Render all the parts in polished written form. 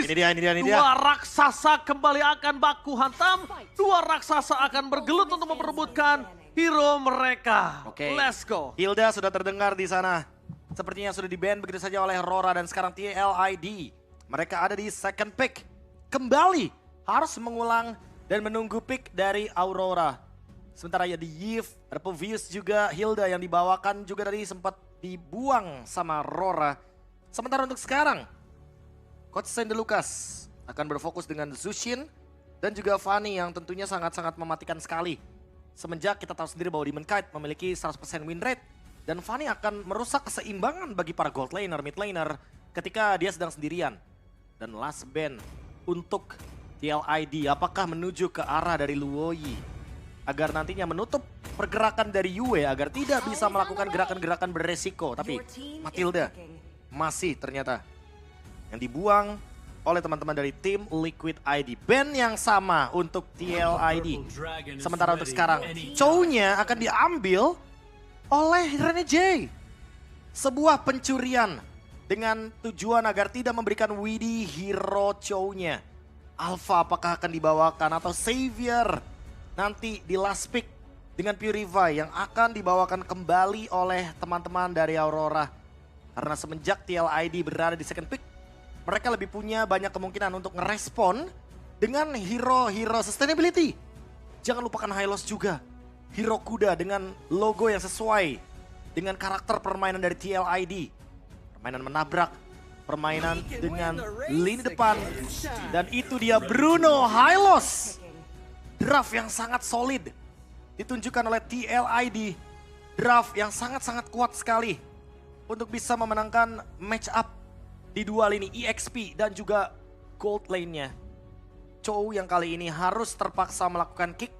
Ini dia. Dua raksasa kembali akan baku hantam. Dua raksasa akan bergelut untuk memperebutkan hero mereka. Oke. Let's go. Hilda sudah terdengar di sana. Sepertinya sudah di-ban begitu saja oleh Rora dan sekarang TLID. Mereka ada di second pick. Kembali harus mengulang dan menunggu pick dari Aurora. Sementara ya di Yves, Repovius juga Hilda yang dibawakan juga tadi sempat dibuang sama Rora. Sementara untuk sekarang, Coach Saint Lucas akan berfokus dengan Zushin dan juga Fanny yang tentunya sangat-sangat mematikan sekali. Semenjak kita tahu sendiri bahwa Demon Kite memiliki 100% win rate dan Fanny akan merusak keseimbangan bagi para gold laner, mid laner ketika dia sedang sendirian. Dan last ban untuk TLID apakah menuju ke arah dari Luoyi agar nantinya menutup pergerakan dari Yue agar tidak bisa melakukan gerakan-gerakan beresiko. Tapi Matilda masih ternyata yang dibuang oleh teman-teman dari tim Liquid ID. Ban yang sama untuk TLID. Sementara untuk sekarang, Chow-nya akan diambil oleh Rene J. Sebuah pencurian dengan tujuan agar tidak memberikan Widdy hero Chow-nya. Alpha apakah akan dibawakan atau Savior nanti di last pick dengan Purify yang akan dibawakan kembali oleh teman-teman dari Aurora. Karena semenjak TLID berada di second pick, mereka lebih punya banyak kemungkinan untuk ngerespon dengan hero-hero sustainability. Jangan lupakan Hylos juga. Hero kuda dengan logo yang sesuai dengan karakter permainan dari TLID. Permainan menabrak, permainan dengan lini depan. Dan itu dia Bruno Hylos. Draft yang sangat solid ditunjukkan oleh TLID. Draft yang sangat-sangat kuat sekali untuk bisa memenangkan match up di dua lini EXP dan juga gold lane-nya. Chow yang kali ini harus terpaksa melakukan kick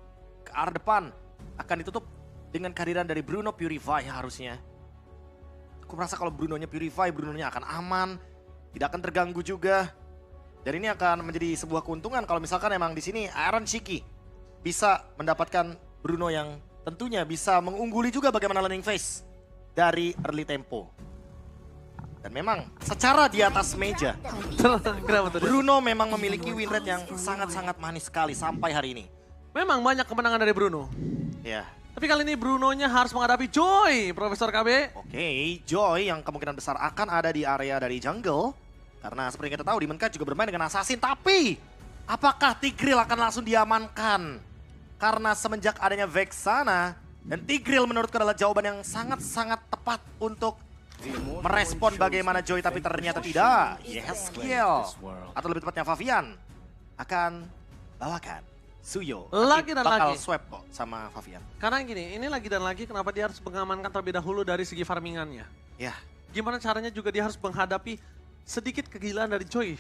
ke arah depan. Akan ditutup dengan kehadiran dari Bruno Purify harusnya. Aku merasa kalau Brunonya Purify, Brunonya akan aman. Tidak akan terganggu juga. Dan ini akan menjadi sebuah keuntungan kalau misalkan emang di sini Iron Shiki bisa mendapatkan Bruno yang tentunya bisa mengungguli juga bagaimana landing phase dari early tempo. Dan memang secara di atas meja, Kenapa tuh? Bruno memang memiliki win rate yang sangat-sangat manis sekali sampai hari ini. Memang banyak kemenangan dari Bruno. Ya, Tapi kali ini Brunonya harus menghadapi Joy, Profesor KB. oke, Joy yang kemungkinan besar akan ada di area dari jungle. Karena seperti yang kita tahu, Demon Kite juga bermain dengan Assassin. Tapi, apakah Tigreal akan langsung diamankan? Karena semenjak adanya Vexana, dan Tigreal menurutku adalah jawaban yang sangat-sangat tepat untuk merespon bagaimana Joy, tapi ternyata tidak. Yeskiel, atau lebih tepatnya Favian, akan bawakan Suyo. Lagi dan bakal lagi. swap kok sama Favian. Karena gini, ini lagi dan lagi kenapa dia harus mengamankan terlebih dahulu dari segi farmingannya. Ya, Gimana caranya juga dia harus menghadapi sedikit kegilaan dari Joy.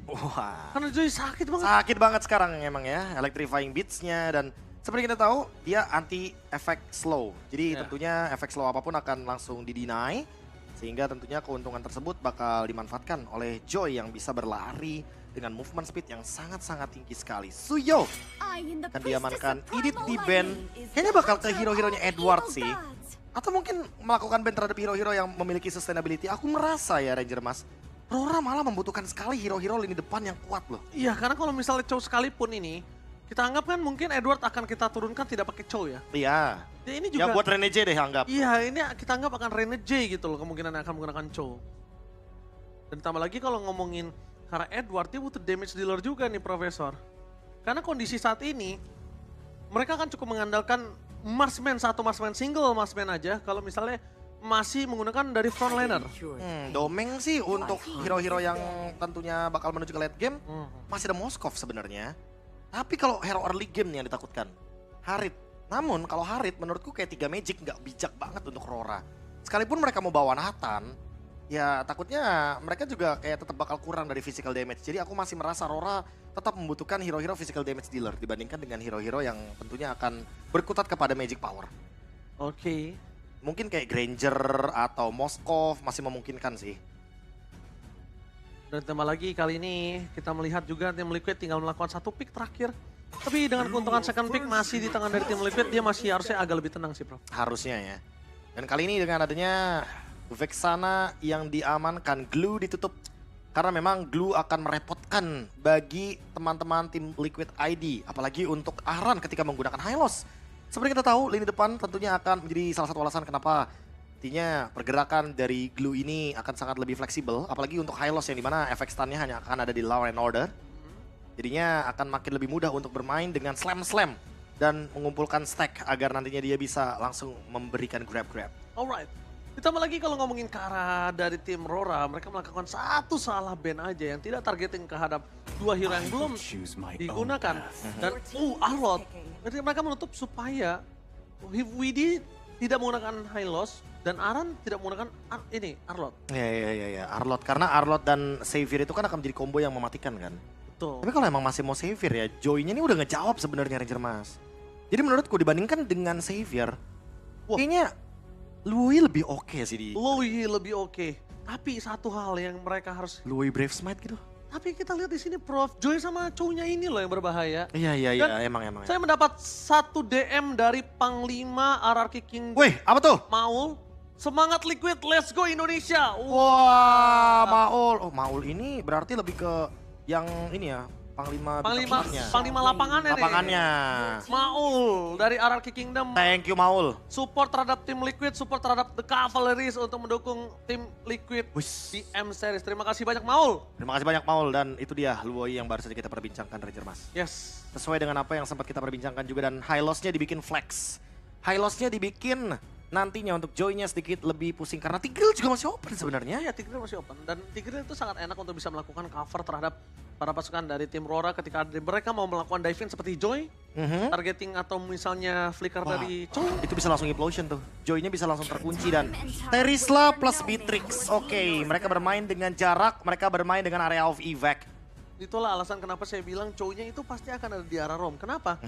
wah. Karena Joy sakit banget. Sakit banget sekarang emang ya, electrifying beats-nya dan seperti kita tahu dia anti efek slow. Jadi Ya. tentunya efek slow apapun akan langsung di-deny. Sehingga tentunya keuntungan tersebut bakal dimanfaatkan oleh Joy yang bisa berlari dengan movement speed yang sangat-sangat tinggi sekali. Suyo akan diamankan, Edith di ban. Kayaknya bakal ke hero-heronya Edward sih. Atau mungkin melakukan ban terhadap hero-hero yang memiliki sustainability. Aku merasa ya Ranger Mas, Rora malah membutuhkan sekali hero-hero lini depan yang kuat loh. Iya, karena kalau misalnya Chow sekalipun ini, kita anggap kan mungkin Edward akan kita turunkan tidak pakai Chow ya. Iya, Ya, ini ya juga, buat Rene J deh anggap. iya ini kita anggap akan Rene J gitu loh kemungkinan akan menggunakan Chow. Dan tambah lagi kalau ngomongin karena Edward dia butuh damage dealer juga nih Profesor. Karena kondisi saat ini mereka akan cukup mengandalkan marksman, satu marksman single marksman aja kalau misalnya masih menggunakan dari frontliner. Domeng sih untuk hero-hero yang tentunya bakal menuju ke late game Hmm. masih ada Moskov sebenarnya. Tapi kalau hero early game nih yang ditakutkan, Harit. Namun kalau Harit menurutku kayak 3 magic nggak bijak banget untuk Rora. Sekalipun mereka mau bawa Nathan, ya takutnya mereka juga kayak tetap bakal kurang dari physical damage. Jadi aku masih merasa Rora tetap membutuhkan hero-hero physical damage dealer dibandingkan dengan hero-hero yang tentunya akan berkutat kepada magic power. Oke. Mungkin kayak Granger atau Moskov masih memungkinkan sih. Dan tambah lagi kali ini kita melihat juga tim Liquid tinggal melakukan satu pick terakhir. Tapi dengan keuntungan second pick masih di tangan dari tim Liquid, dia masih harusnya agak lebih tenang sih Prof. Harusnya ya. Dan kali ini dengan adanya Vexana yang diamankan, Glue ditutup Karena memang Glue akan merepotkan bagi teman-teman tim Liquid ID. Apalagi untuk Aran ketika menggunakan Hylos. Seperti kita tahu, lini depan tentunya akan menjadi salah satu alasan kenapa artinya pergerakan dari Glue ini akan sangat lebih fleksibel. Apalagi untuk Hylos yang dimana efek stunnya hanya akan ada di Law and Order. Jadinya akan makin lebih mudah untuk bermain dengan slam-slam dan mengumpulkan stack agar nantinya dia bisa langsung memberikan grab-grab. Alright. Ditambah lagi kalau ngomongin ke arah dari tim Rora, mereka melakukan satu salah ban aja yang tidak targeting kehadap dua hero yang belum digunakan. Dan Arlot, berarti mereka menutup supaya WD tidak menggunakan High Loss dan Aran tidak menggunakan Arlot. Ya, Arlot. Karena Arlot dan Xavier itu kan akan menjadi combo yang mematikan kan. Betul. Tapi kalau emang masih mau Xavier ya, Joy-nya ini udah ngejawab sebenarnya Ranger Mas. Jadi menurutku dibandingkan dengan Xavier, kayaknya Lui lebih oke sih di... Lui lebih oke. Tapi satu hal yang mereka harus... Lui Brave Smite gitu. Tapi kita lihat di sini Prof, Joy sama Chow-nya ini loh yang berbahaya. Iya, emang. Saya mendapat satu DM dari Panglima RRQ King. Wih, apa tuh? Maul. Semangat Liquid, let's go Indonesia. Wah, Maul. Oh, Maul ini berarti lebih ke yang ini ya, Panglima lapangannya. Lapangannya. Maul dari RRQ Kingdom. Thank you Maul. Support terhadap tim Liquid, support terhadap The Cavalries untuk mendukung tim Liquid Wish. di M Series. Terima kasih banyak Maul. Terima kasih banyak Maul dan itu dia Luoi yang baru saja kita perbincangkan Ranger Mas. Yes. Sesuai dengan apa yang sempat kita perbincangkan juga dan high loss-nya dibikin flex. High loss-nya dibikin nantinya untuk Joy-nya sedikit lebih pusing karena Tigreal juga masih open sebenarnya. Iya, Tigreal masih open dan Tigreal itu sangat enak untuk bisa melakukan cover terhadap para pasukan dari tim Rora ketika mereka mau melakukan dive-in seperti Joy, targeting atau misalnya flicker dari Chow. Itu bisa langsung implosion tuh. Joy-nya bisa langsung terkunci dan Terisla plus Beatrix. Oke, mereka bermain dengan jarak, mereka bermain dengan area of evac. Itulah alasan kenapa saya bilang Chow-nya itu pasti akan ada di arah Rom. Kenapa?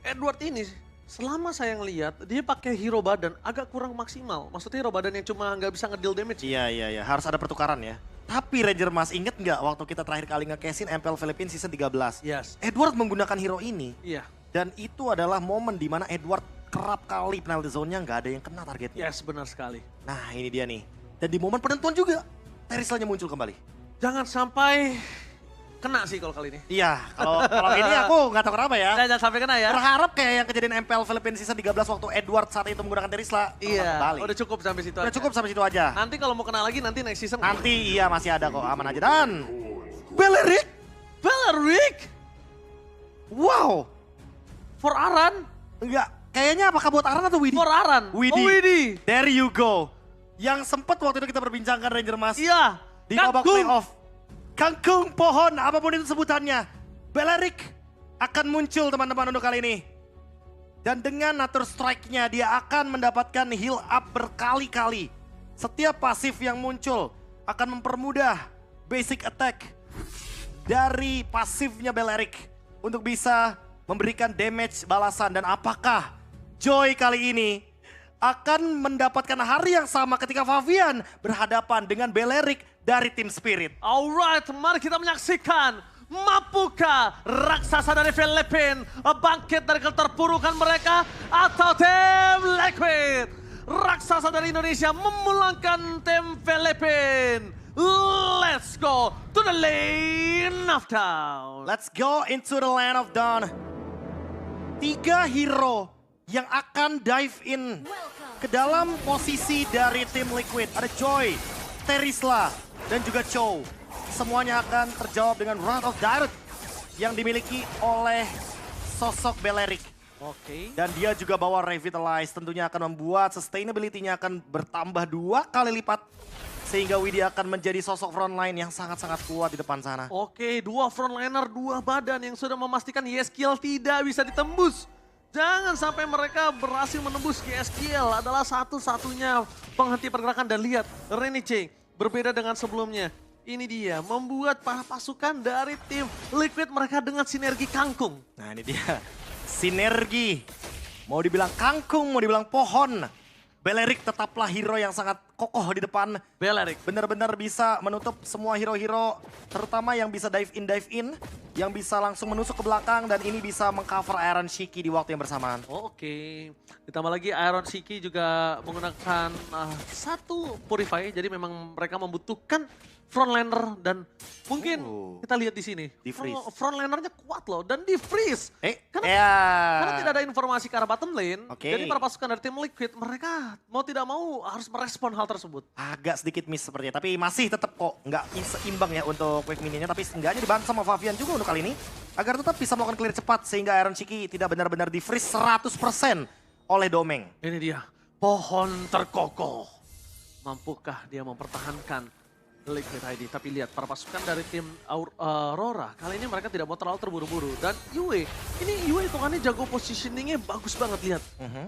Edward ini selama saya ngeliat dia pakai hero badan agak kurang maksimal. Maksudnya hero badan yang cuma nggak bisa ngedeal damage. Iya, harus ada pertukaran ya. Tapi Ranger Mas, inget nggak waktu kita terakhir kali nge-cashin MPL Philippines season 13? Yes. Edward menggunakan hero ini. Iya. Dan itu adalah momen di mana Edward kerap kali penalty zone-nya nggak ada yang kena targetnya. Yes, benar sekali. Nah ini dia nih. Dan di momen penentuan juga, Terisla-nya muncul kembali. Jangan sampai kena sih kalau kali ini. Iya, kalau ini aku nggak tahu kenapa ya. Jangan sampai kena ya. Berharap kayak yang kejadian MPL Philippines season 13 waktu Edward saat itu menggunakan Terisla. Iya, Kembali. udah cukup sampai situ Udah aja. cukup sampai situ aja. Nanti kalau mau kena lagi nanti next season. Nanti iya masih ada kok, aman aja. Dan Beleric. Wow. For Aran. Enggak, kayaknya apakah buat Aran atau Widi? For Aran. Widi. Oh, Widi. There you go. Yang sempat waktu itu kita perbincangkan Ranger Mas. Iya. Di babak playoff. Kangkung pohon, apapun itu sebutannya. Beleric akan muncul teman-teman untuk kali ini. Dan dengan Nature Strike-nya dia akan mendapatkan heal up berkali-kali. Setiap pasif yang muncul akan mempermudah basic attack dari pasifnya Beleric untuk bisa memberikan damage balasan. Dan apakah Joy kali ini akan mendapatkan hari yang sama ketika Favian berhadapan dengan Beleric dari tim Spirit? Alright, mari kita menyaksikan. Mapukah raksasa dari Filipina bangkit dari keterpurukan mereka atau tim Liquid? Raksasa dari Indonesia memulangkan tim Filipina. Let's go to the lane of dawn. Let's go into the land of dawn. 3 hero yang akan dive in ke dalam posisi dari tim Liquid. Ada Joy, Terisla, dan juga Chow. Semuanya akan terjawab dengan Wrath of Direct yang dimiliki oleh sosok Beleric. Oke. Dan dia juga bawa Revitalize, tentunya akan membuat sustainability-nya akan bertambah 2 kali lipat. Sehingga Widi akan menjadi sosok frontline yang sangat-sangat kuat di depan sana. Oke, 2 frontliner, 2 badan yang sudah memastikan YSKL tidak bisa ditembus. Jangan sampai mereka berhasil menembus YSKL adalah satu-satunya penghenti pergerakan. Dan lihat, Renegade berbeda dengan sebelumnya. Ini dia, membuat para pasukan dari tim Liquid mereka dengan sinergi kangkung. Nah ini dia, sinergi. Mau dibilang kangkung, mau dibilang pohon. Beleric tetaplah hero yang sangat kokoh di depan. Balearic. Benar-benar bisa menutup semua hero-hero, terutama yang bisa dive in, yang bisa langsung menusuk ke belakang dan ini bisa mengcover Iron Shiki di waktu yang bersamaan. Oh, oke. Ditambah lagi Iron Shiki juga menggunakan satu Purify, jadi memang mereka membutuhkan frontliner dan mungkin kita lihat di sini. Di-freeze. Frontlinernya kuat loh dan di-freeze. Ya. Karena tidak ada informasi ke arah bottom lane, Oke. jadi para pasukan dari tim Liquid mereka mau tidak mau harus merespon hal tersebut. Agak sedikit miss sepertinya, tapi masih tetap kok nggak seimbang ya untuk wave minionnya, tapi seenggaknya dibantu sama Favian juga untuk kali ini. Agar tetap bisa melakukan clear cepat sehingga Iron Shiki tidak benar-benar di-freeze 100% oleh Domeng. Ini dia, pohon terkokoh. Mampukah dia mempertahankan Liquid ID? Tapi lihat para pasukan dari tim Aurora, kali ini mereka tidak mau terlalu terburu-buru. Dan Yue, ini Yue hitungannya jago positioningnya bagus banget, lihat.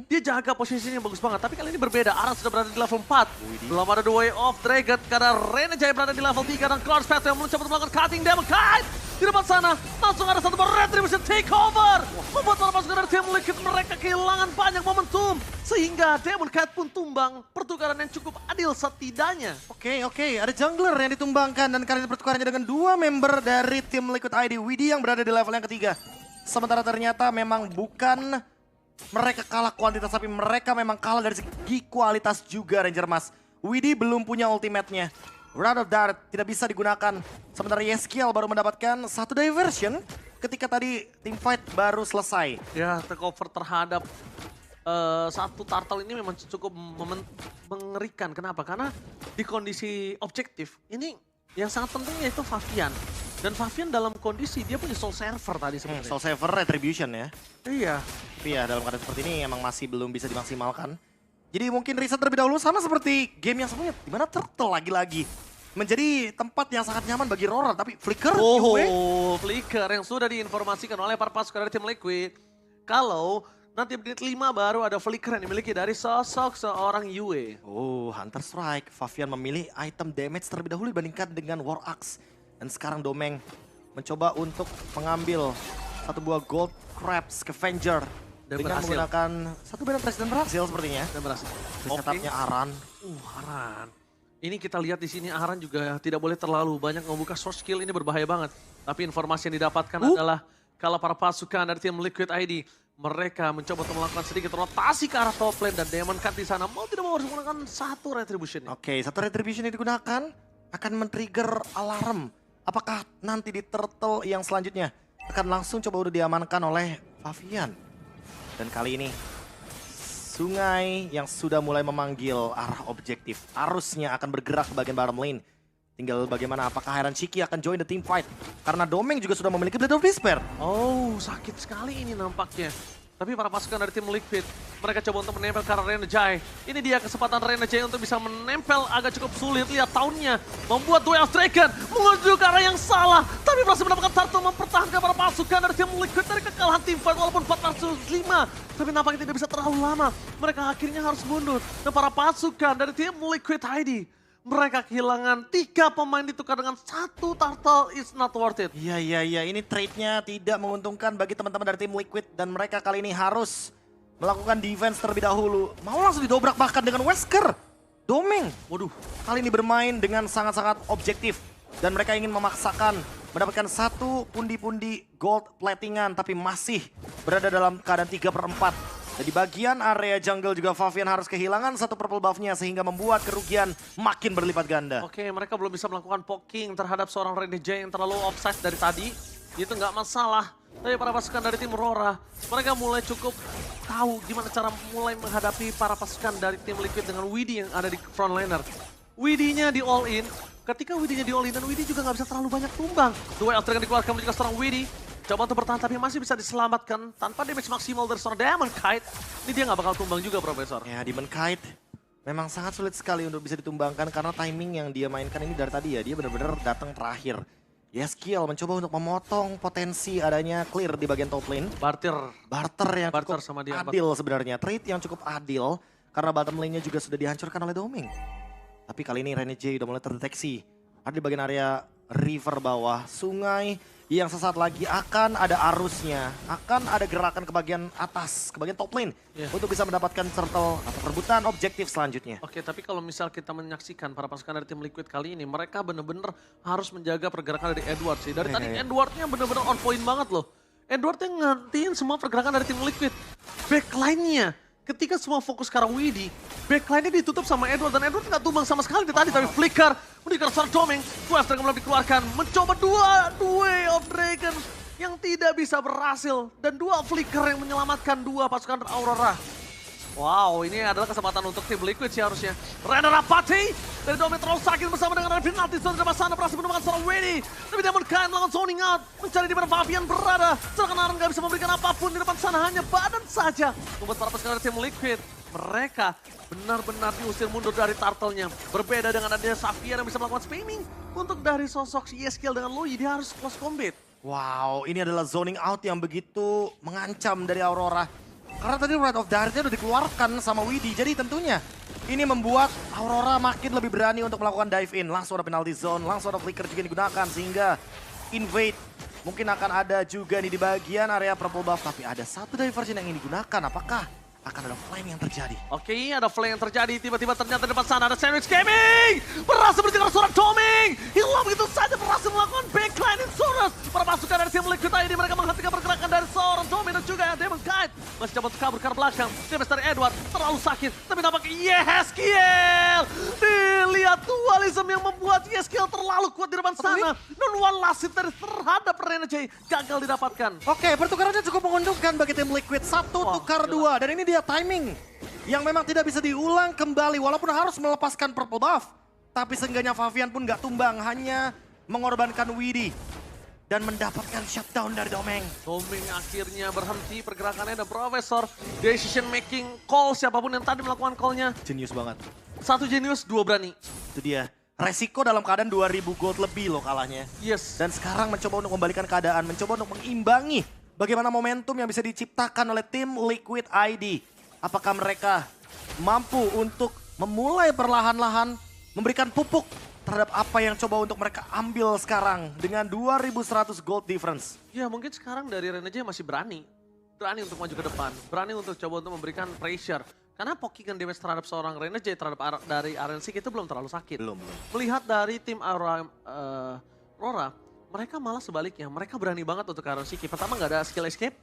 Dia jaga positioningnya bagus banget, tapi kali ini berbeda. Aran sudah berada di level 4. Belum ada The Way of Dragon karena Renajai berada di level 3 dan Cloud Path yang mencoba untuk melakukan cutting Demon Kite. Di depan sana, langsung ada satu Retribution takeover. Membuat para pasukan dari tim Liquid mereka kehilangan banyak momentum. Sehingga Demon Kite pun tumbang, pertukaran yang cukup adil setidaknya. Oke, ada jungler yang ditumbangkan dan kali ini pertukarannya dengan dua member dari tim Liquid ID. Widhi yang berada di level yang ketiga. Sementara ternyata memang bukan mereka kalah kuantitas, tapi mereka memang kalah dari segi kualitas juga Ranger Mas. Widhi belum punya ultimate-nya. Wrath of Dart tidak bisa digunakan. Sementara Yeskiel baru mendapatkan satu diversion ketika tadi team fight baru selesai. Ya, takeover terhadap satu turtle ini memang cukup mengerikan. Kenapa? Karena di kondisi objektif ini yang sangat penting yaitu Favian. Dan Favian dalam kondisi dia punya Soul Server tadi sebenarnya. Soul Saver Retribution ya. Iya. Tapi ya dalam keadaan seperti ini emang masih belum bisa dimaksimalkan. Jadi mungkin riset terlebih dahulu sama seperti game yang sebelumnya. Dimana Turtle lagi-lagi menjadi tempat yang sangat nyaman bagi Rora. Tapi Flicker, Flicker yang sudah diinformasikan oleh para pasukan dari tim Liquid. Kalau nanti menit 5 baru ada Flicker yang dimiliki dari sosok seorang Yue. Hunter Strike. Favian memilih item damage terlebih dahulu dibandingkan dengan War Axe. Dan sekarang Domeng mencoba untuk mengambil satu buah Gold Crab Scavenger. Dan dengan berhasil. menggunakan satu banner trash dan berhasil sepertinya. Dan berhasil. Setupnya Aran. Aran. Ini kita lihat di sini Aran juga tidak boleh terlalu banyak membuka source skill, ini berbahaya banget. Tapi informasi yang didapatkan adalah kalau para pasukan dari tim Liquid ID mereka mencoba untuk melakukan sedikit rotasi ke arah top lane dan Demon Cut di sana mau tidak mau harus menggunakan satu retribution. Oke, satu retribution yang digunakan akan men-trigger alarm. Apakah nanti di turtle yang selanjutnya akan langsung coba udah diamankan oleh Favian. Dan kali ini sungai yang sudah mulai memanggil arah objektif. Arusnya akan bergerak ke bagian bottom lane. Tinggal bagaimana apakah Iron Shiki akan join the team fight. Karena Domeng juga sudah memiliki Blade of Despair. Oh, sakit sekali ini nampaknya. Tapi para pasukan dari tim Liquid, mereka coba untuk menempel ke arah Renajai. Ini dia kesempatan Renajai untuk bisa menempel agak cukup sulit. Lihat tahunnya, membuat Duel of Dragon menuju ke arah yang salah. Tapi berhasil mendapatkan turtle mempertahankan para pasukan dari tim Liquid dari kekalahan tim fight walaupun 405. Tapi nampaknya tidak bisa terlalu lama. Mereka akhirnya harus mundur. Dan para pasukan dari tim Liquid ID, mereka kehilangan 3 pemain ditukar dengan satu turtle, is not worth it. Iya. Ini trade-nya tidak menguntungkan bagi teman-teman dari tim Liquid. Dan mereka kali ini harus melakukan defense terlebih dahulu. Mau langsung didobrak bahkan dengan Wesker. Domeng. Waduh. Kali ini bermain dengan sangat-sangat objektif. Dan mereka ingin memaksakan mendapatkan satu pundi-pundi gold platingan. Tapi masih berada dalam keadaan 3/4. Dan di bagian area jungle juga Favian harus kehilangan satu purple buff-nya sehingga membuat kerugian makin berlipat ganda. Oke, mereka belum bisa melakukan poking terhadap seorang Renajai yang terlalu offside dari tadi. Itu nggak masalah. Tapi para pasukan dari tim Aurora, mereka mulai cukup tahu gimana cara mulai menghadapi para pasukan dari tim Liquid dengan Widhi yang ada di frontliner. Widhi-nya di all in. Ketika Widhi-nya di all in dan Widhi juga nggak bisa terlalu banyak tumbang. Duel Elter yang dikeluarkan juga seorang Widhi. Coba untuk bertahan tapi masih bisa diselamatkan tanpa damage maksimal dari seorang Demon Kite. Ini dia nggak bakal tumbang juga, Profesor. Ya, Demon Kite memang sangat sulit sekali untuk bisa ditumbangkan karena timing yang dia mainkan ini dari tadi ya. Dia benar-benar datang terakhir. Yeskiel mencoba untuk memotong potensi adanya clear di bagian top lane. Barter yang cukup sama dia. adil sebenarnya. Trade yang cukup adil karena bottom lane-nya juga sudah dihancurkan oleh Domeng. Tapi kali ini Renajai udah mulai terdeteksi. Ada di bagian area river bawah, sungai yang sesaat lagi akan ada arusnya, akan ada gerakan ke bagian atas, ke bagian top lane untuk bisa mendapatkan turtle atau perebutan objektif selanjutnya. Oke, tapi kalau misal kita menyaksikan para pasukan dari tim Liquid kali ini, mereka benar-benar harus menjaga pergerakan dari Edward sih. Dari tadi Edwardnya benar-benar on point banget loh. Edwardnya ngantiin semua pergerakan dari tim Liquid. Backline-nya, ketika semua fokus ke arah Widdy, backline-nya ditutup sama Edward dan Edward nggak tumbang sama sekali dari tadi. Tapi flicker, menikah suara Doming, Wave Dragon belum dikeluarkan, mencoba Way of Dragon yang tidak bisa berhasil. Dan dua flicker yang menyelamatkan dua pasukan Aurora. Wow, ini adalah kesempatan untuk tim Liquid sih harusnya. Rena Rapati dari Doming terlalu sakit bersama dengan penalti zone dari sana berhasil menemukan seorang Widdy. Tapi Demon Kain melakukan zoning out, mencari di mana Fabian berada. Sedangkan Aaron gak bisa memberikan apapun di depan sana, hanya badan saja. Membuat para pasukan dari tim Liquid, mereka benar-benar diusir mundur dari turtle-nya. Berbeda dengan adanya Xavier yang bisa melakukan spamming. Untuk dari sosok Yeskiel dengan Lui, dia harus close combat. Wow, ini adalah zoning out yang begitu mengancam dari Aurora. Karena tadi Rite of Dire-nya udah dikeluarkan sama Widdy, jadi tentunya ini membuat Aurora makin lebih berani untuk melakukan dive in. Langsung ada penalty zone, langsung ada flicker juga digunakan sehingga invade. Mungkin akan ada juga nih di bagian area purple buff, tapi ada satu diversion yang ingin digunakan. Apakah akan ada flame yang terjadi? Oke, ada flame yang terjadi. Tiba-tiba ternyata di depan sana ada Sandwich Gaming. Berhasil berjalan seorang Doming. Hilang begitu saja, berhasil melakukan backline Insurus. Para pasukan dari tim Liquid ini mereka menghentikan pergerakan dari seorang Doming dan juga Demon Knight. Masih coba untuk kabur ke arah belakang. Damage dari Edward terlalu sakit. Tapi nampaknya Yeskiel. Dilihat dualism yang membuat Yeskiel terlalu kuat di depan sana. Dan one last hit dari terhadap Renegade gagal didapatkan. Oke, pertukarannya cukup menguntungkan bagi tim Liquid. Satu tukar dua, dan ini dia timing yang memang tidak bisa diulang kembali walaupun harus melepaskan purple buff. Tapi seenggaknya Fabian pun nggak tumbang, hanya mengorbankan Widdy dan mendapatkan shutdown dari Doming. Doming akhirnya berhenti pergerakannya dan Profesor decision making call siapapun yang tadi melakukan callnya. Jenius banget. Satu jenius, dua berani. Itu dia. Resiko dalam keadaan 2000 gold lebih loh kalahnya. Yes. Dan sekarang mencoba untuk membalikan keadaan, mencoba untuk mengimbangi bagaimana momentum yang bisa diciptakan oleh tim Liquid ID. Apakah mereka mampu untuk memulai perlahan-lahan memberikan pupuk terhadap apa yang coba untuk mereka ambil sekarang dengan 2100 gold difference. Ya mungkin sekarang dari Renegade masih berani. Berani untuk maju ke depan. Berani untuk coba untuk memberikan pressure. Karena poking damage terhadap seorang Renegade terhadap dari RNC itu belum terlalu sakit. Belum. Melihat dari tim Aurora, mereka malah sebaliknya. Mereka berani banget untuk RNC. Pertama nggak ada skill escape.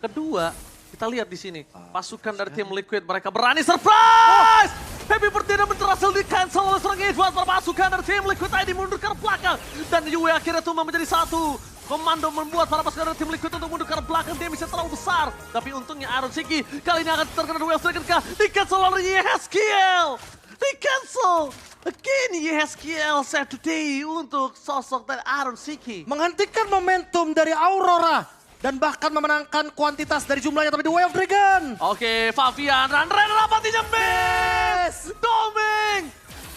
Kedua, kita lihat di sini. Pasukan dari tim Liquid mereka berani surprise! Happy birthday dan berhasil di cancel oleh seorang Edward. Pasukan dari tim Liquid ID mundur ke belakang. Dan Yue akhirnya tumbang menjadi satu. Komando membuat para pasukan dari tim Liquid untuk mundur ke belakang. Dia bisa terlalu besar. Tapi untungnya Aaron Siki kali ini akan terkena duel Dragon kah? Di cancel oleh Yeskiel. Di cancel. Again Yeskiel save today untuk sosok dari Aaron Siki. Menghentikan momentum dari Aurora. Dan bahkan memenangkan kuantitas dari jumlahnya tapi di Way of Dragon. Oke, Fabian dan Ren rapatinya miss. Doming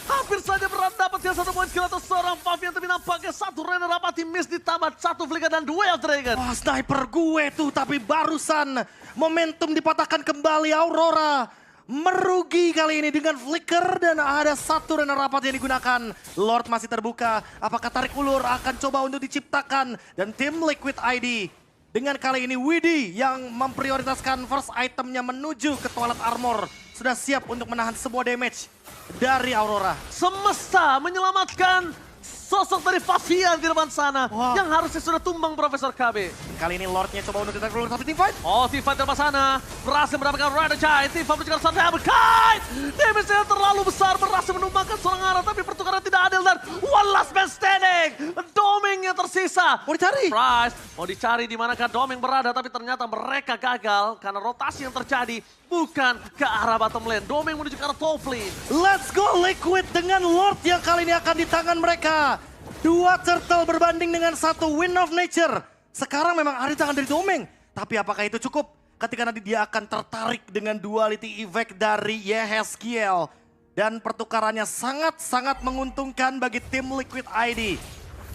hampir saja mendapatkan satu poin skill atau seorang Fabian, tapi nampaknya satu Ren rapati miss ditambah satu flicker dan Way of Dragon. Wah, sniper gue tuh, tapi barusan momentum dipatahkan kembali Aurora. Merugi kali ini dengan flicker dan ada satu Ren rapat yang digunakan. Lord masih terbuka, apakah tarik ulur akan coba untuk diciptakan. Dan tim Liquid ID dengan kali ini Widdy yang memprioritaskan first itemnya menuju ke toilet armor. Sudah siap untuk menahan semua damage dari Aurora. Semesta menyelamatkan sosok dari Fabian di depan sana. Wow. Yang harusnya sudah tumbang Profesor KB. Kali ini Lordnya coba untuk ditarik ulur tapi teamfight. Oh, teamfight di depan sana. Berhasil mendapatkan Renegade. Teamfight menjelaskan satu Double Kite. Damage-nya terlalu besar. Berhasil menumbangkan seorang arah. Tapi pertukaran tidak adil dan one last man standing. Doming yang tersisa. Mau dicari? Price mau dicari di manakah Doming berada. Tapi ternyata mereka gagal. Karena rotasi yang terjadi bukan ke arah bottom lane. Doming menuju ke arah top lane. Let's go Liquid dengan Lord yang kali ini akan di tangan mereka. Dua turtle berbanding dengan satu Wind of Nature. Sekarang memang ada di tangan dari Doming. Tapi apakah itu cukup? Ketika nanti dia akan tertarik dengan duality effect dari Yeskiel. Dan pertukarannya sangat-sangat menguntungkan bagi tim Liquid ID.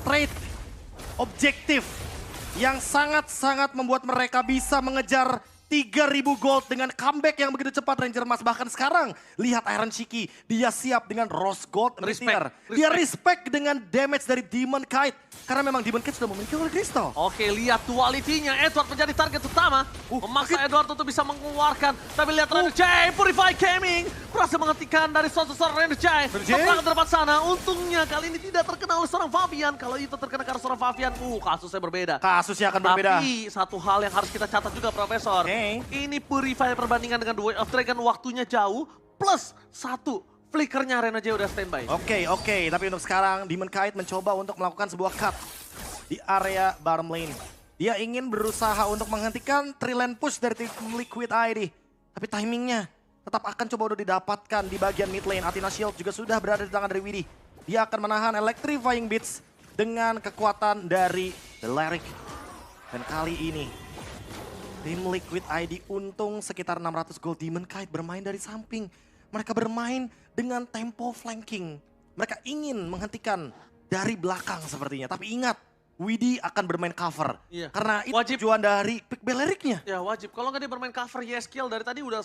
Trade objektif yang sangat-sangat membuat mereka bisa mengejar 3.000 gold dengan comeback yang begitu cepat Ranger Mas. Bahkan sekarang lihat Iron Shiki, dia siap dengan Rose Gold Meteor. Dia respect dengan damage dari Demon Kite. Karena memang Demon Kite sudah memiliki Holy Crystal. Oke, lihat duality-nya. Edward menjadi target utama. Memaksa Edward untuk bisa mengeluarkan. Tapi lihat Ranger J, Purify Gaming berhasil menghentikan dari sosok Ranger J. Seberang ke depan sana. Untungnya kali ini tidak terkena oleh seorang Fabian. Kalau itu terkena karena seorang Fabian, kasusnya berbeda. Kasusnya akan berbeda. Tapi satu hal yang harus kita catat juga, Profesor. Ini Purify perbandingan dengan The Way of Dragon waktunya jauh. Plus 1 flickernya Rena J udah standby. Oke. Tapi untuk sekarang Demon Kite mencoba untuk melakukan sebuah cut di area bottom lane. Dia ingin berusaha untuk menghentikan 3-lane push dari tim Liquid ID. Tapi timingnya tetap akan coba udah didapatkan di bagian mid lane. Athena Shield juga sudah berada di tangan dari Widhi. Dia akan menahan Electrifying Beats dengan kekuatan dari The Lyric. Dan kali ini tim Liquid ID untung sekitar 600 gold. Demon Kite bermain dari samping. Mereka bermain dengan tempo flanking. Mereka ingin menghentikan dari belakang sepertinya. Tapi ingat, Widhi akan bermain cover. Iya. Karena itu Wajib. tujuan dari pick Belericnya. Ya wajib. Kalau nggak dia bermain cover Yeskiel dari tadi udah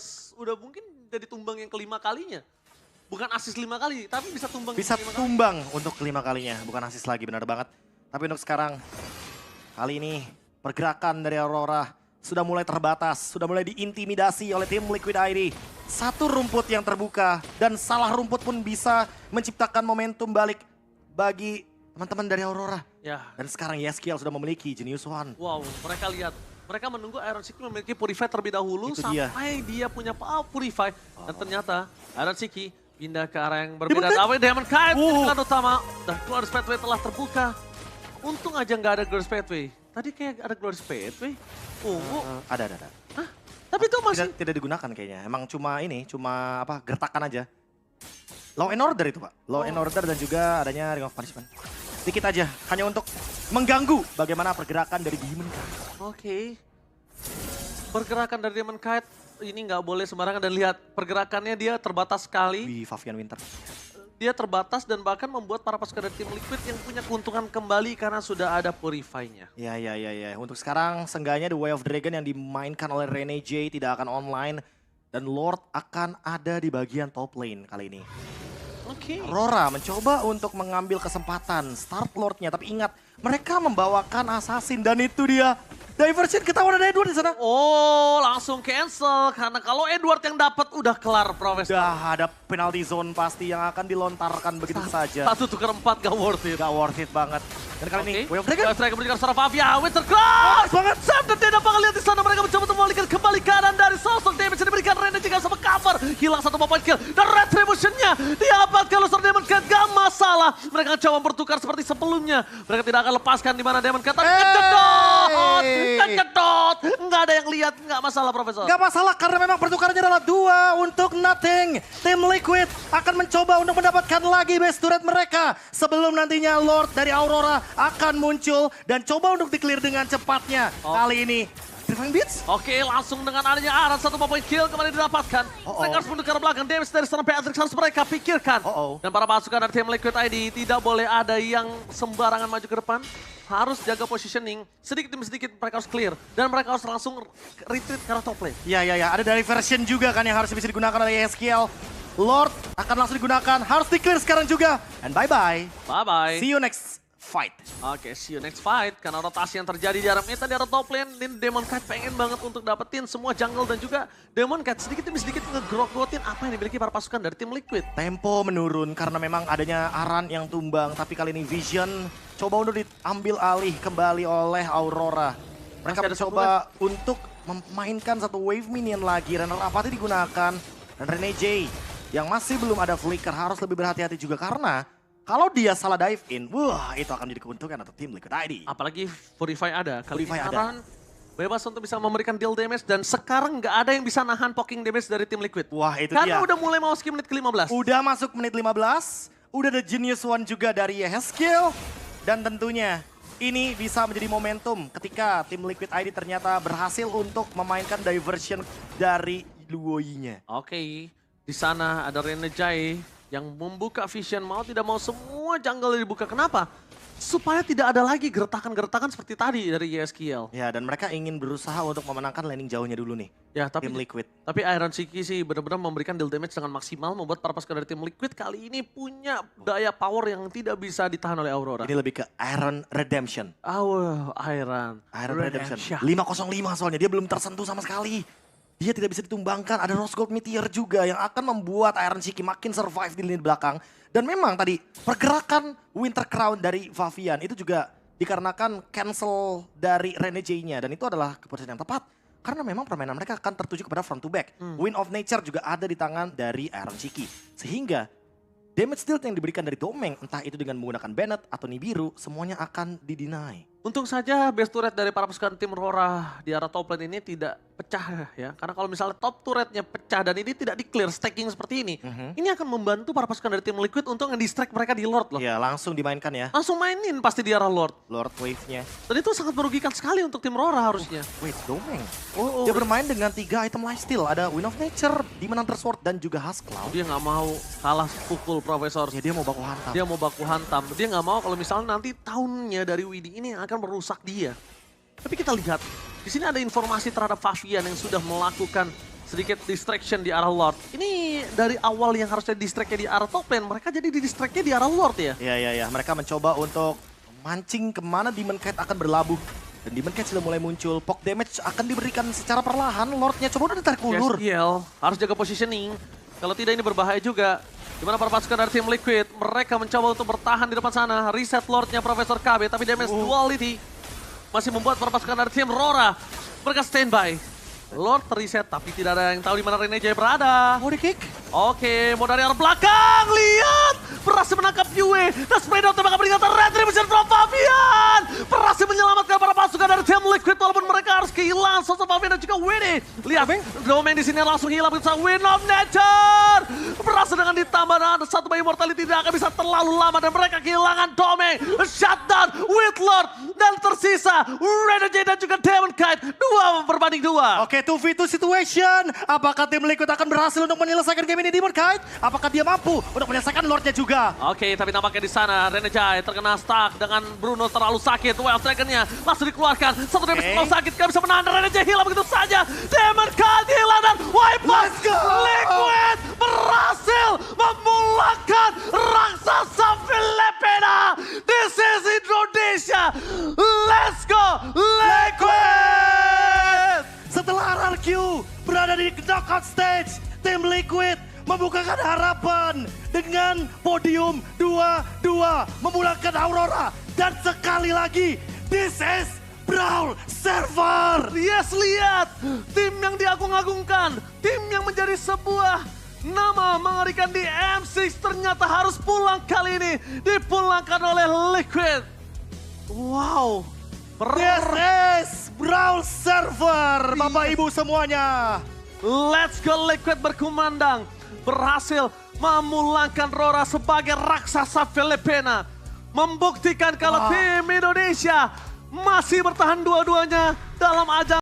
mungkin jadi tumbang yang kelima kalinya. Bukan asis 5 kali, tapi bisa tumbang. Bisa kelima tumbang untuk kelima kalinya. Bukan asis lagi, benar banget. Tapi untuk sekarang, kali ini pergerakan dari Aurora sudah mulai terbatas, sudah mulai diintimidasi oleh tim Liquid ID. Satu rumput yang terbuka dan salah rumput pun bisa menciptakan momentum balik bagi teman-teman dari Aurora. Ya. Dan sekarang Yeskiel sudah memiliki Genius One. Wow, mereka lihat. Mereka menunggu Iron Shiki memiliki Purify terlebih dahulu Itu sampai dia punya Purify. Dan ternyata Iron Shiki pindah ke arah yang berbeda. Tapi Demon Kite, pilihan utama. Dan Glorious Pathway telah terbuka. Untung aja nggak ada Glorious Pathway. Tadi kayak ada Glorious Pathway. Ada. Hah? Tapi itu masih... Tidak digunakan kayaknya. Emang cuma gertakan aja. Law and Order itu, Pak. Law and Order dan juga adanya Ring of Punishment. Sedikit aja, hanya untuk mengganggu bagaimana pergerakan dari Demon Kite. Oke. Pergerakan dari Demon Kite ini nggak boleh sembarangan dan lihat pergerakannya dia terbatas sekali. Di Favian Winter. Dia terbatas dan bahkan membuat para pasukan dari tim Liquid yang punya keuntungan kembali karena sudah ada Purify-nya. Ya. Untuk sekarang, seenggaknya The Way of Dragon yang dimainkan oleh Rene J tidak akan online. Dan Lord akan ada di bagian top lane kali ini. Oke. Aurora mencoba untuk mengambil kesempatan start Lordnya. Tapi ingat, mereka membawakan Assassin dan itu dia. Diversion, ketahuan ada Edward di sana. Oh, langsung cancel. Karena kalau Edward yang dapat udah kelar, Profesor. Udah ada penalty zone pasti yang akan dilontarkan begitu saja. 1 tukar 4 gak worth it. Gak worth it banget. Dan kali ini, Way of Way Dragon. of Dragon memberikan seorang Favia. Winter Cross! Banget. Sam dan tidak bakal lihat di sana. Mereka mencoba untuk membalikkan kembali kanan dari sosok damage yang diberikan Rene jika sama cover. Hilang 1 point kill. Dan Retribution-nya didapatkan oleh seorang Demon Cat. Gak masalah. Mereka coba bertukar seperti sebelumnya. Mereka tidak akan lepaskan di mana Demon Cat. Tapi kejedot. Nggak ada yang lihat. Nggak masalah, Profesor. Gak masalah karena memang pertukarannya adalah 2 untuk nothing. Tim Liquid akan mencoba untuk mendapatkan lagi base turret mereka. Sebelum nantinya Lord dari Aurora akan muncul dan coba untuk di-clear dengan cepatnya. Kali ini Divine Beats. Oke, langsung dengan adanya Aran 1 point kill kembali didapatkan. Mereka harus mundur ke arah belakang. Damage dari seorang Beatrix harus mereka pikirkan. Dan para pasukan dari tim Liquid ID tidak boleh ada yang sembarangan maju ke depan. Harus jaga positioning. Sedikit demi sedikit mereka harus clear. Dan mereka harus langsung retreat ke arah top lane. Ya. Ada diversion juga kan yang harus bisa digunakan oleh Yeskiel. Lord akan langsung digunakan. Harus di-clear sekarang juga. And bye-bye. Bye-bye. See you next fight. Oke, see you next fight. Karena rotasi yang terjadi di arah meta, di arah top lane, dan Demon Kite pengen banget untuk dapetin semua jungle dan juga Demon Kite sedikit demi sedikit ngegrogotin apa yang dimiliki para pasukan dari tim Liquid. Tempo menurun karena memang adanya Aran yang tumbang. Tapi kali ini Vision coba untuk diambil alih kembali oleh Aurora. Mereka mencoba untuk memainkan satu wave minion lagi. Runner Apathy digunakan. Dan Rene J yang masih belum ada flicker harus lebih berhati-hati juga karena kalau dia salah dive in, wah itu akan jadi keuntungan untuk tim Liquid ID. Apalagi Purify ada. Kali Purify ini ada. Aran bebas untuk bisa memberikan deal damage dan sekarang nggak ada yang bisa nahan poking damage dari tim Liquid. Wah itu Karena dia. udah mulai mau skip menit ke-15. Udah masuk menit 15, udah ada Genius One juga dari Yeskiel. Dan tentunya ini bisa menjadi momentum ketika tim Liquid ID ternyata berhasil untuk memainkan diversion dari Luoyi-nya. Oke, di sana ada Rene Jai yang membuka vision, mau tidak mau semua jungle dibuka. Kenapa? supaya tidak ada lagi gertakan-gertakan seperti tadi dari YSKL. Ya, dan mereka ingin berusaha untuk memenangkan laning jauhnya dulu nih. Ya, Tim Liquid. tapi Iron Shiki sih benar-benar memberikan deal damage dengan maksimal, membuat para pasukan dari tim Liquid kali ini punya daya power yang tidak bisa ditahan oleh Aurora. Ini lebih ke Iron Redemption. Iron Redemption. 505 soalnya, dia belum tersentuh sama sekali. Dia tidak bisa ditumbangkan, ada Rose Gold Meteor juga yang akan membuat Iron Shiki makin survive di lini belakang. Dan memang tadi pergerakan Winter Crown dari Favian itu juga dikarenakan cancel dari Renegade-nya. Dan itu adalah keputusan yang tepat. Karena memang permainan mereka akan tertuju kepada front to back. Wind of Nature juga ada di tangan dari Iron Shiki. Sehingga damage deal yang diberikan dari Domeng, entah itu dengan menggunakan Bennett atau Nibiru, semuanya akan didinai. Untung saja base turret dari para pasukan tim Aurora di arah top lane ini tidak pecah ya. Karena kalau misalnya top turretnya pecah dan ini tidak di-clear stacking seperti ini. Ini akan membantu para pasukan dari tim Liquid untuk nge-distract mereka di Lord loh. Ya, langsung dimainkan ya. Langsung mainin pasti di arah Lord. Lord Wave-nya. Dan itu sangat merugikan sekali untuk tim Aurora harusnya. Wait, Domeng. Dia bermain dengan 3 item lifesteal. Ada Wind of Nature, Demon Hunter Sword, dan juga Husk Cloud. Dia nggak mau kalah pukul Profesor. Ya, dia mau baku hantam. Dia mau baku hantam. Dia nggak mau kalau misalnya nanti tahunnya dari Widi ini yang akan merusak dia. Tapi kita lihat, di sini ada informasi terhadap Favian yang sudah melakukan sedikit distraction di arah Lord. Ini dari awal yang harusnya distract-nya di arah top lane, mereka jadi di-distract-nya di arah Lord ya. Iya. Mereka mencoba untuk mancing kemana Demon Kite akan berlabuh. Dan Demon Kite sudah mulai muncul. Poke damage akan diberikan secara perlahan. Lordnya coba udah ditarik ulur. YSKL harus jaga positioning. Kalau tidak ini berbahaya juga. Dimana para pasukan dari tim Liquid, mereka mencoba untuk bertahan di depan sana. Reset Lordnya Profesor KB, tapi damage duality masih membuat para pasukan dari tim Aurora. Mereka standby. Lord terreset, tapi tidak ada yang tahu di mana Renegade berada. Mau di kick? Oke, mau dari arah belakang. Lihat! Berhasil menangkap Yue. Dan spread out tembakan peringatan Retribution from Favian. Berhasil menyelamatkan para pasukan dari tim Liquid. Walaupun mereka harus kehilangan sosok Favian dan juga Winnie. Lihat, Domeng di sini langsung hilang. Bisa Wind of Nature. Berhasil dengan ditambah dengan satu by Immortality. Tidak akan bisa terlalu lama. Dan mereka kehilangan Domeng. Shutdown with Lord. Dan tersisa Renegade dan juga Demon Kite. 2-2. Oke, 2v2 situation. Apakah tim Liquid akan berhasil untuk menyelesaikan game ini Demon Kite? Apakah dia mampu untuk menyelesaikan Lordnya juga? Oke, tapi nampaknya di sana Renegade terkena stuck dengan Bruno terlalu sakit. Wild Dragon-nya langsung dikeluarkan. Satu damage terlalu sakit, gak bisa menahan. Renegade hilang begitu saja. Demon Kite hilang dan wipe out. Liquid berhasil memulangkan raksasa Filipina. This is Indonesia. Let's go Liquid! Setelah RRQ berada di knockout stage, tim Liquid membukakan harapan dengan podium 2-2 memulangkan Aurora. Dan sekali lagi, this is Brawl Server. Yes, lihat. Tim yang diagung-agungkan. Tim yang menjadi sebuah nama mengerikan di M6 ternyata harus pulang kali ini. Dipulangkan oleh Liquid. Wow. This is Brawl Server, Bapak Ibu semuanya. Let's go Liquid berkumandang. Berhasil memulangkan Aurora sebagai raksasa Filipina. Membuktikan kalau tim Indonesia masih bertahan dua-duanya dalam ajang